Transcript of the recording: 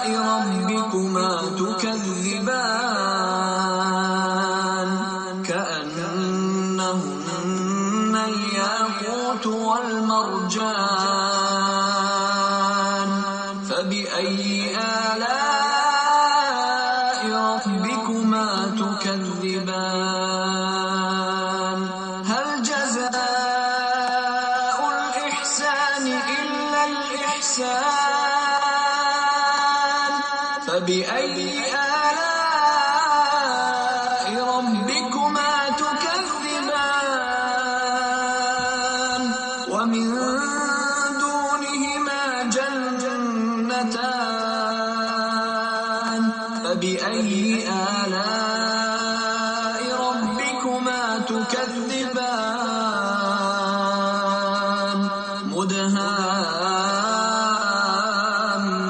ربكما تكذبان كأنهن الياقوت والمرجان فبأي آلاء ربكما تكذبان هل جزاء الإحسان إلا الإحسان فبأي آلاء ربكما تكذبان ومن دونهما جنتان فبأي آلاء